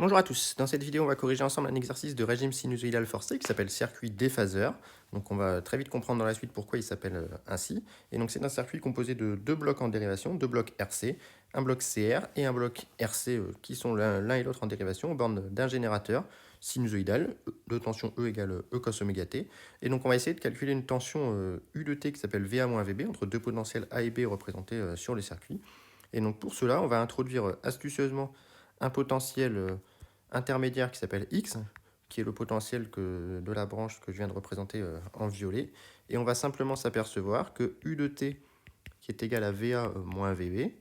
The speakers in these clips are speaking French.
Bonjour à tous, dans cette vidéo on va corriger ensemble un exercice de régime sinusoïdal forcé qui s'appelle circuit déphaseur. Donc on va très vite comprendre dans la suite pourquoi il s'appelle ainsi. Et donc c'est un circuit composé de deux blocs en dérivation, deux blocs RC, un bloc CR et un bloc RC qui sont l'un et l'autre en dérivation aux bornes d'un générateur sinusoïdal de tension E égale E cos oméga t. Et donc on va essayer de calculer une tension U de t qui s'appelle VA-VB entre deux potentiels A et B représentés sur le circuit. Et donc pour cela on va introduire astucieusement un potentiel intermédiaire qui s'appelle X, qui est le potentiel de la branche que je viens de représenter en violet. Et on va simplement s'apercevoir que U de t, qui est égal à VA moins VB,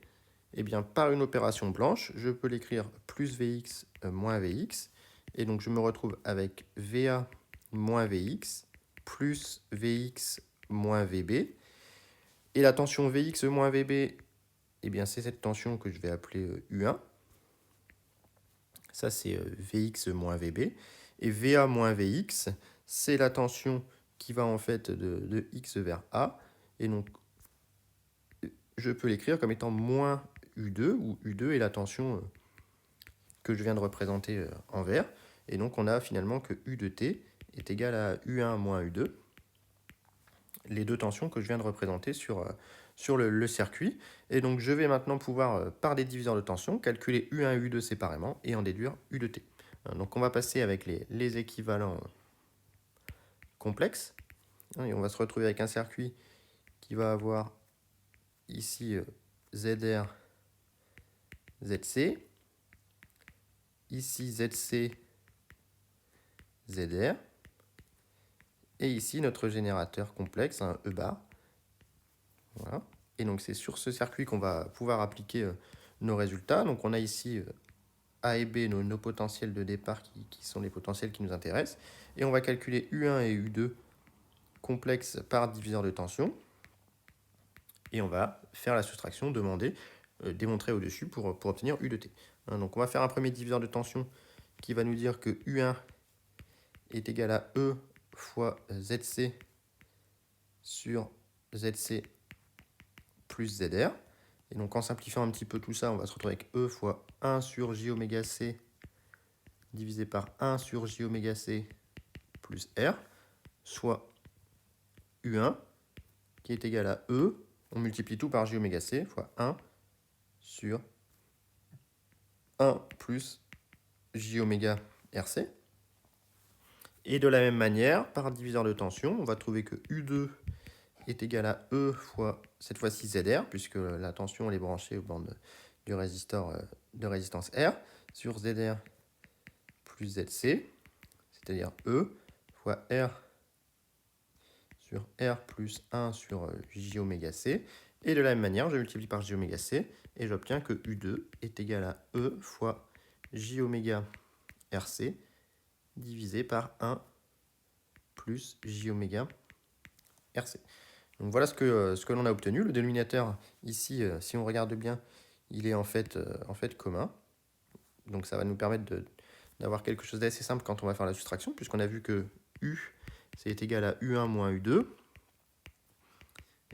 eh bien, par une opération blanche, je peux l'écrire plus Vx moins Vx. Et donc, je me retrouve avec VA moins Vx plus Vx moins Vb. Et la tension Vx moins Vb, eh bien, c'est cette tension que je vais appeler U1. Ça, c'est Vx moins Vb. Et Va moins Vx, c'est la tension qui va en fait de X vers A. Et donc, je peux l'écrire comme étant moins U2, où U2 est la tension que je viens de représenter en vert. Et donc, on a finalement que U de t est égal à U1 moins U2, les deux tensions que je viens de représenter sur le circuit. Et donc, je vais maintenant pouvoir, par des diviseurs de tension, calculer U1 et U2 séparément et en déduire U de t. Donc, on va passer avec les équivalents complexes. Et on va se retrouver avec un circuit qui va avoir ici ZR, ZC, ici ZC, ZR, et ici notre générateur complexe, un E bar. Voilà. Et donc c'est sur ce circuit qu'on va pouvoir appliquer nos résultats. Donc on a ici A et B, nos potentiels de départ qui sont les potentiels qui nous intéressent. Et on va calculer U1 et U2 complexes par diviseur de tension. Et on va faire la soustraction demandée, démontrée au-dessus pour obtenir U de t. Donc on va faire un premier diviseur de tension qui va nous dire que U1 est égal à E fois ZC sur ZC plus ZR. Et donc en simplifiant un petit peu tout ça, on va se retrouver avec E fois 1 sur J oméga C divisé par 1 sur J oméga C plus R, soit U1 qui est égal à E, on multiplie tout par J oméga C fois 1 sur 1 plus J oméga RC. Et de la même manière, par diviseur de tension, on va trouver que U2 est égal à E fois, cette fois-ci ZR, puisque la tension elle est branchée aux bornes du résisteur de résistance R, sur ZR plus ZC, c'est-à-dire E fois R sur R plus 1 sur J oméga C. Et de la même manière, je multiplie par J oméga C, et j'obtiens que U2 est égal à E fois J oméga RC, divisé par 1 plus J oméga RC. Donc voilà ce que l'on a obtenu. Le dénominateur, ici, si on regarde bien, il est en fait commun. Donc ça va nous permettre d'avoir quelque chose d'assez simple quand on va faire la soustraction, puisqu'on a vu que U, c'est égal à U1 moins U2.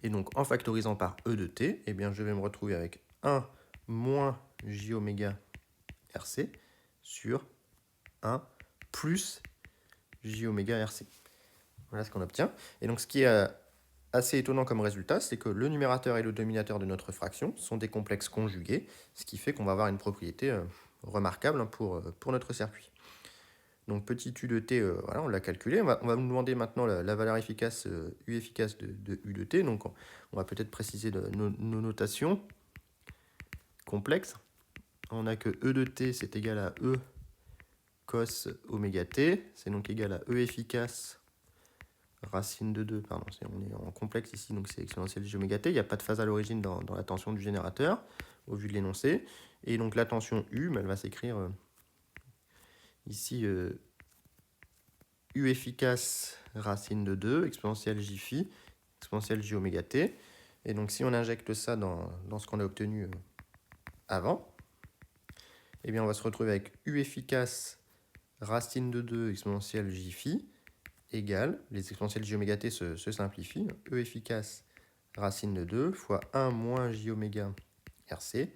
Et donc en factorisant par E de t, eh bien, je vais me retrouver avec 1 moins J oméga RC sur 1 plus J oméga RC. Voilà ce qu'on obtient. Et donc ce qui est assez étonnant comme résultat, c'est que le numérateur et le dénominateur de notre fraction sont des complexes conjugués, ce qui fait qu'on va avoir une propriété remarquable pour notre circuit. Donc petit U de t, voilà, on l'a calculé. On va nous demander maintenant la valeur efficace, U efficace de U de t. Donc on va peut-être préciser nos notations complexes. On a que E de t, c'est égal à E cos oméga t. C'est donc égal à E efficace racine de 2, pardon, on est en complexe ici, donc c'est exponentielle j oméga t. Il n'y a pas de phase à l'origine dans la tension du générateur, au vu de l'énoncé. Et donc la tension U, elle va s'écrire ici U efficace racine de 2, exponentielle j phi, exponentielle j oméga t. Et donc si on injecte ça dans ce qu'on a obtenu avant, eh bien on va se retrouver avec U efficace racine de 2, exponentielle j phi, égale, les exponentielles j oméga t se simplifient, E efficace racine de 2 fois 1 moins j oméga RC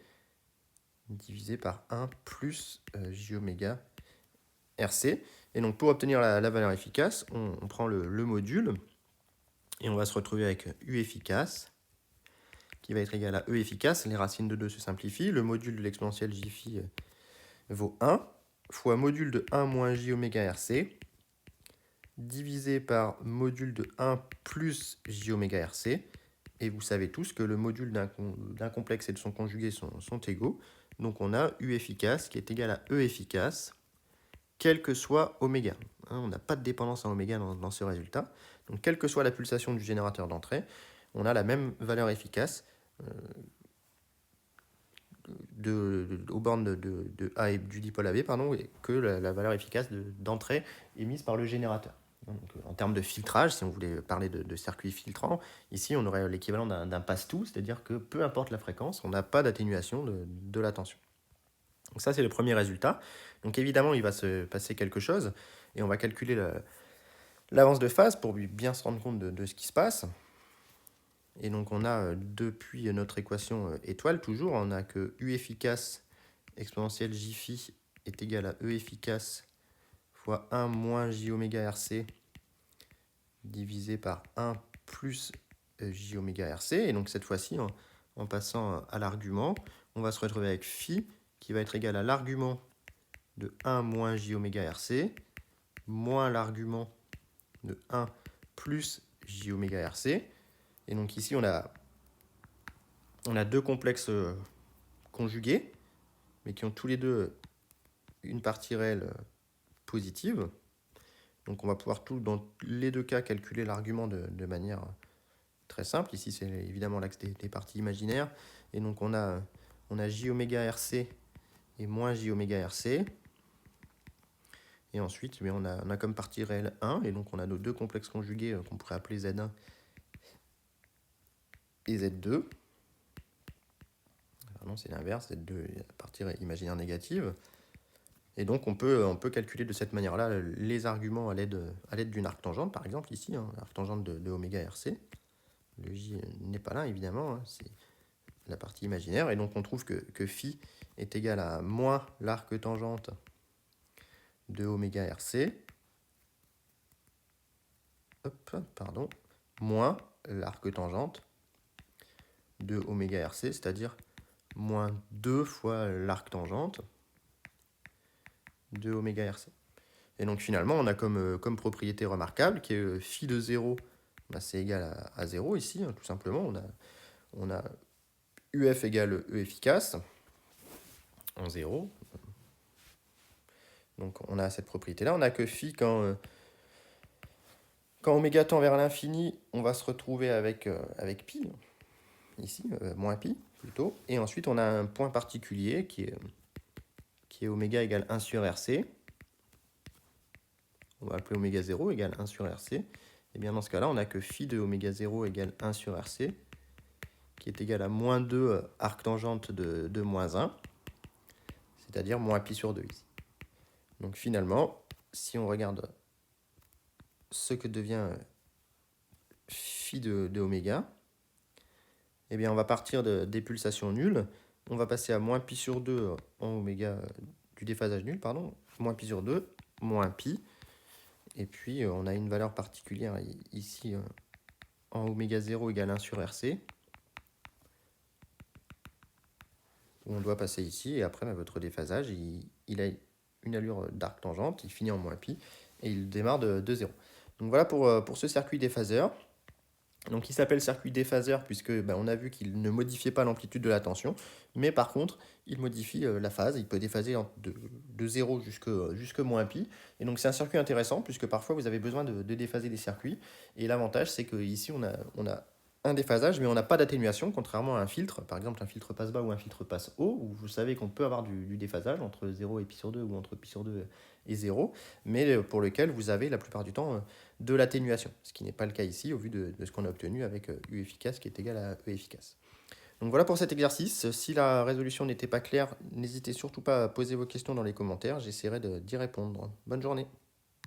divisé par 1 plus j oméga RC. Et donc pour obtenir la valeur efficace, on prend le module et on va se retrouver avec U efficace qui va être égal à E efficace. Les racines de 2 se simplifient. Le module de l'exponentielle j phi vaut 1 fois module de 1 moins j oméga RC divisé par module de 1 plus j oméga RC. Et vous savez tous que le module d'un complexe et de son conjugué sont égaux. Donc on a U efficace qui est égal à E efficace, quel que soit oméga. On n'a pas de dépendance en oméga dans ce résultat. Donc quelle que soit la pulsation du générateur d'entrée, on a la même valeur efficace aux bornes de A et du dipôle AB que la valeur efficace d'entrée émise par le générateur. Donc, en termes de filtrage, si on voulait parler de circuit filtrant, ici on aurait l'équivalent d'un passe-tout, c'est-à-dire que peu importe la fréquence, on n'a pas d'atténuation de la tension. Donc ça c'est le premier résultat. Donc évidemment il va se passer quelque chose et on va calculer l'avance de phase pour bien se rendre compte de ce qui se passe. Et donc on a depuis notre équation étoile toujours, on a que U efficace exponentielle j phi est égal à E efficace fois 1 moins j oméga RC divisé par 1 plus j oméga RC. Et donc cette fois-ci, en passant à l'argument, on va se retrouver avec phi qui va être égal à l'argument de 1 moins j oméga RC moins l'argument de 1 plus j oméga RC. Et donc ici, on a deux complexes conjugués, mais qui ont tous les deux une partie réelle positive. Donc on va pouvoir dans les deux cas calculer l'argument de manière très simple. Ici, c'est évidemment l'axe des parties imaginaires. Et donc on a j oméga RC et moins j oméga RC. Et ensuite, on a comme partie réelle 1. Et donc on a nos deux complexes conjugués qu'on pourrait appeler Z1 et Z2. Alors non, c'est l'inverse, Z2 est la partie imaginaire négative. Et donc on peut calculer de cette manière-là les arguments à l'aide d'une arctangente, par exemple ici, l'arctangente de oméga RC. Le J n'est pas là, évidemment, c'est la partie imaginaire. Et donc on trouve que phi est égal à moins l'arctangente de oméga RC, moins l'arctangente de oméga RC, c'est-à-dire moins 2 fois l'arctangente de oméga RC. Et donc finalement, on a comme propriété remarquable qui est phi de 0, c'est égal à 0 ici, tout simplement. On a UF égale E efficace en 0. Donc on a cette propriété-là. On a que phi quand oméga tend vers l'infini, on va se retrouver avec pi, ici, moins pi plutôt. Et ensuite, on a un point particulier qui est oméga égale 1 sur RC. On va appeler oméga 0 égale 1 sur RC. Et bien dans ce cas-là, on a que phi de oméga 0 égale 1 sur RC, qui est égal à moins 2 arctangente de moins 1, c'est-à-dire moins pi sur 2 ici. Donc finalement, si on regarde ce que devient phi de oméga, eh bien on va partir des pulsations nulles, on va passer à moins pi sur 2 en oméga du déphasage nul, moins pi sur 2, moins pi, et puis on a une valeur particulière ici en oméga 0 égale 1 sur RC, où on doit passer ici, et après votre déphasage, il a une allure d'arctangente, il finit en moins pi, et il démarre de 0. Donc voilà pour ce circuit déphaseur. Donc il s'appelle circuit déphaseur puisque on a vu qu'il ne modifiait pas l'amplitude de la tension, mais par contre il modifie la phase, il peut déphaser de 0 jusque moins pi. Et donc c'est un circuit intéressant puisque parfois vous avez besoin de déphaser des circuits. Et l'avantage c'est qu'ici on a un déphasage mais on n'a pas d'atténuation, contrairement à un filtre, par exemple un filtre passe bas ou un filtre passe haut, où vous savez qu'on peut avoir du déphasage entre 0 et pi sur 2 ou entre pi sur 2 et 0, mais pour lequel vous avez la plupart du temps de l'atténuation, ce qui n'est pas le cas ici au vu de ce qu'on a obtenu avec U efficace qui est égal à E efficace. Donc voilà pour cet exercice. Si la résolution n'était pas claire, n'hésitez surtout pas à poser vos questions dans les commentaires, j'essaierai d'y répondre. Bonne journée.